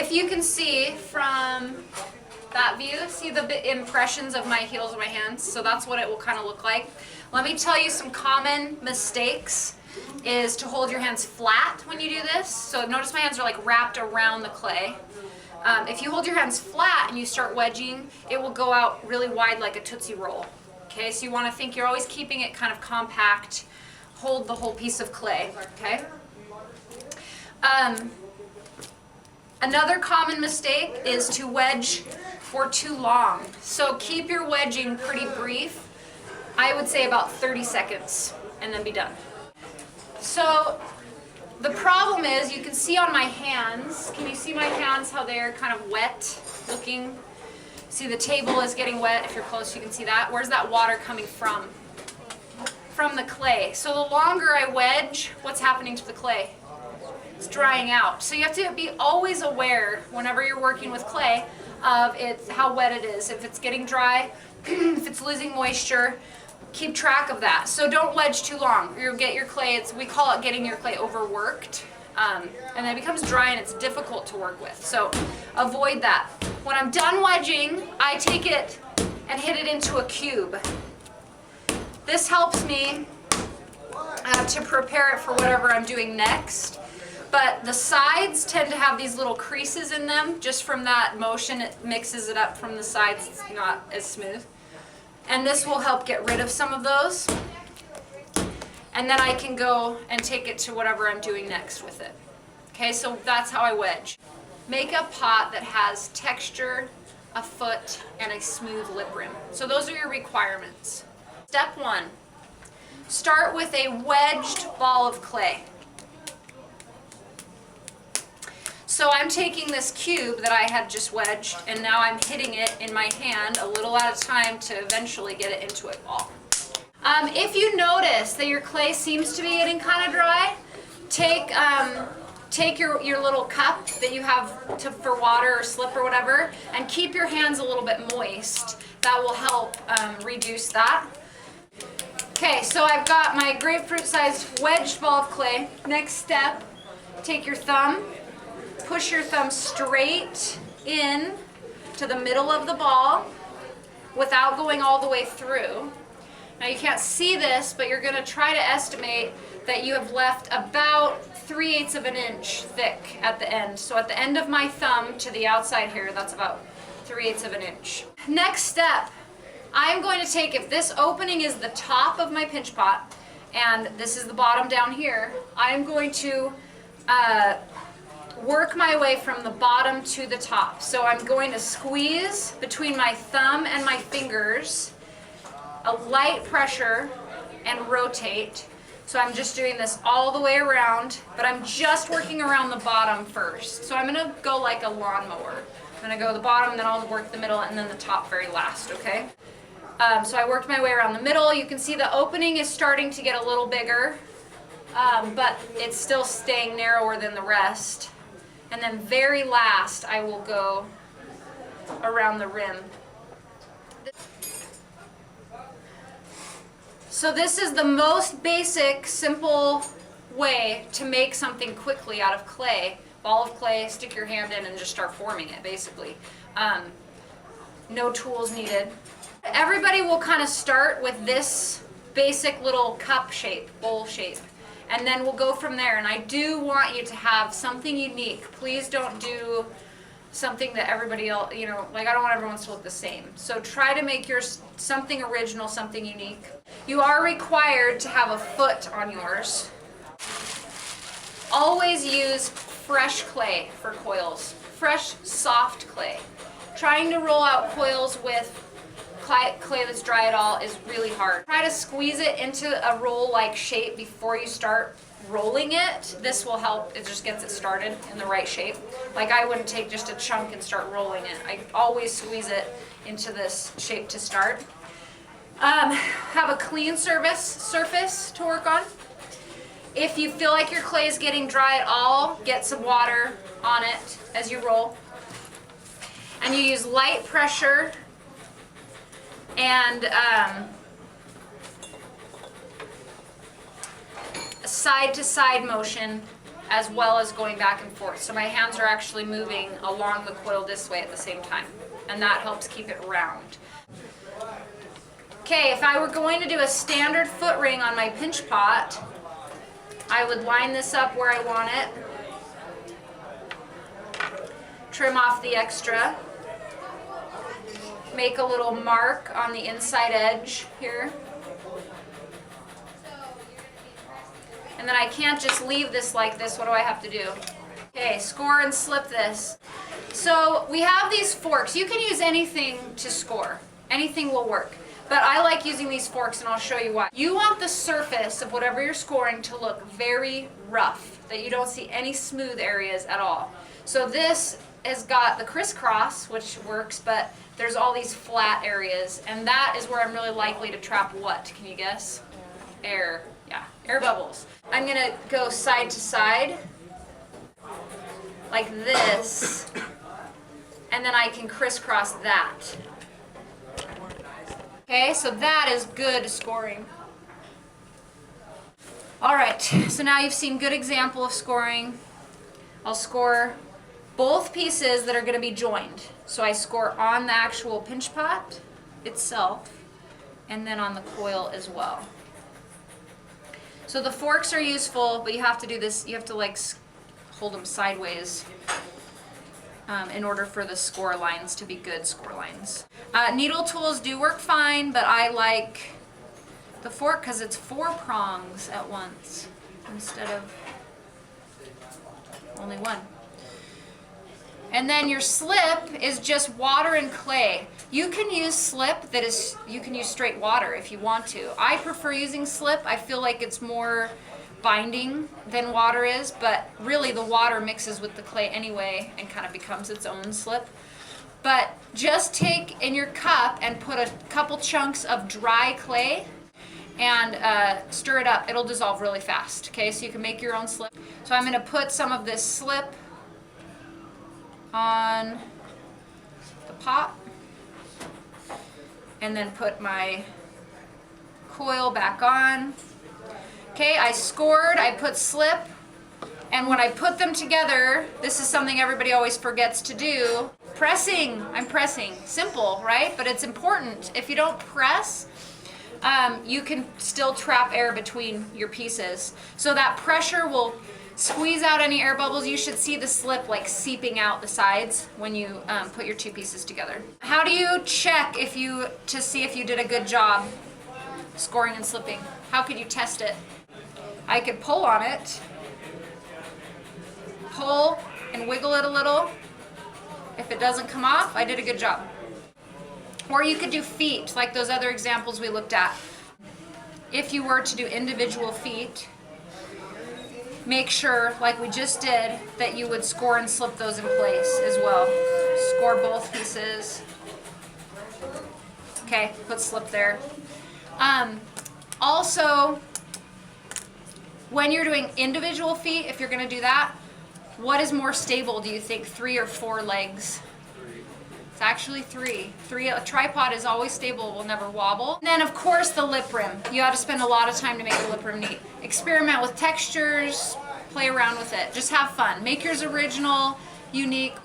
if you can see from that view, see the impressions of my heels and my hands? So that's what it will kind of look like. Let me tell you some common mistakes is to hold your hands flat when you do this. So notice my hands are like wrapped around the clay. If you hold your hands flat and you start wedging, it will go out really wide like a Tootsie Roll. Okay, so you want to think you're always keeping it kind of compact. Hold the whole piece of clay, okay? Another common mistake is to wedge for too long. So keep your wedging pretty brief. I would say about 30 seconds and then be done. So the problem is, you can see on my hands, can you see my hands how they're kind of wet looking? See the table is getting wet. If you're close you can see that. Where's that water coming from? From the clay. So the longer I wedge, what's happening to the clay? It's drying out. So you have to be always aware whenever you're working with clay of how wet it is. If it's getting dry, if it's losing moisture, keep track of that. So don't wedge too long. You'll get your clay, we call it getting your clay overworked. And then it becomes dry and it's difficult to work with. So avoid that. When I'm done wedging, I take it and hit it into a cube. This helps me to prepare it for whatever I'm doing next. But the sides tend to have these little creases in them. Just from that motion, it mixes it up from the sides. It's not as smooth. And this will help get rid of some of those. And then I can go and take it to whatever I'm doing next with it. Okay, so that's how I wedge. Make a pot that has texture, a foot, and a smooth lip rim. So those are your requirements. Step 1, start with a wedged ball of clay. So I'm taking this cube that I had just wedged and now I'm hitting it in my hand a little at a time to eventually get it into a ball. If you notice that your clay seems to be getting kind of dry, take your little cup that you have for water or slip or whatever and keep your hands a little bit moist. That will help reduce that. Okay, so I've got my grapefruit-sized wedged ball of clay. Next step, take your thumb. Push your thumb straight in to the middle of the ball without going all the way through. Now you can't see this, but you're going to try to estimate that you have left about 3/8 of an inch thick at the end. So at the end of my thumb to the outside here, that's about 3/8 of an inch. Next step, I'm going to take, if this opening is the top of my pinch pot and this is the bottom down here, I'm going to work my way from the bottom to the top. So I'm going to squeeze between my thumb and my fingers, a light pressure, and rotate. So I'm just doing this all the way around, but I'm just working around the bottom first. So I'm gonna go like a lawnmower. I'm gonna go the bottom, then I'll work the middle, and then the top very last, okay? So I worked my way around the middle. You can see the opening is starting to get a little bigger, but it's still staying narrower than the rest. And then very last, I will go around the rim. So this is the most basic, simple way to make something quickly out of clay. Ball of clay, stick your hand in and just start forming it, basically. No tools needed. Everybody will kind of start with this basic little cup shape, bowl shape. And then we'll go from there. And I do want you to have something unique. Please don't do something that everybody else, like I don't want everyone's to look the same. So try to make yours something original, something unique. You are required to have a foot on yours. Always use fresh clay for coils. Fresh, soft clay. Trying to roll out coils with clay that's dry at all is really hard. Try to squeeze it into a roll-like shape before you start rolling it. This will help. It just gets it started in the right shape. Like I wouldn't take just a chunk and start rolling it. I always squeeze it into this shape to start. Have a clean surface to work on. If you feel like your clay is getting dry at all, get some water on it as you roll. And you use light pressure and side-to-side motion as well as going back and forth. So my hands are actually moving along the coil this way at the same time, and that helps keep it round. Okay, if I were going to do a standard foot ring on my pinch pot, I would line this up where I want it, trim off the extra, make a little mark on the inside edge here. And then I can't just leave this like this. What do I have to do? Okay, score and slip this. So we have these forks. You can use anything to score. Anything will work. But I like using these forks, and I'll show you why. You want the surface of whatever you're scoring to look very rough, that you don't see any smooth areas at all. So this has got the crisscross, which works, but there's all these flat areas, and that is where I'm really likely to trap what? Can you guess? Air. Yeah, air bubbles. I'm gonna go side to side, like this, and then I can crisscross that. Okay, so that is good scoring. All right, so now you've seen good example of scoring. I'll score both pieces that are gonna be joined. So I score on the actual pinch pot itself, and then on the coil as well. So the forks are useful, but you have to do this, you have to like hold them sideways in order for the score lines to be good score lines. Needle tools do work fine, but I like the fork because it's 4 prongs at once instead of only one. And then your slip is just water and clay. You can use slip that is, you can use straight water if you want to. I prefer using slip. I feel like it's more binding than water is, but really the water mixes with the clay anyway and kind of becomes its own slip. But just take in your cup and put a couple chunks of dry clay and stir it up. It'll dissolve really fast, okay? So you can make your own slip. So I'm gonna put some of this slip on the pot and then put my coil back on. Okay, I scored, I put slip, and when I put them together, this is something everybody always forgets to do. Pressing, I'm pressing. Simple, right? But it's important. If you don't press, you can still trap air between your pieces. So that pressure will squeeze out any air bubbles. You should see the slip like seeping out the sides when you put your 2 pieces together. How do you check to see if you did a good job scoring and slipping? How could you test it? I could pull on it, pull and wiggle it a little. If it doesn't come off, I did a good job. Or you could do feet, like those other examples we looked at. If you were to do individual feet, make sure, like we just did, that you would score and slip those in place as well. Score both pieces. Okay, put slip there. Also, when you're doing individual feet, if you're gonna do that, what is more stable, do you think, 3 or 4 legs? 3. It's actually 3. A tripod is always stable, will never wobble. And then of course the lip rim. You have to spend a lot of time to make the lip rim neat. Experiment with textures, play around with it. Just have fun. Make yours original, unique,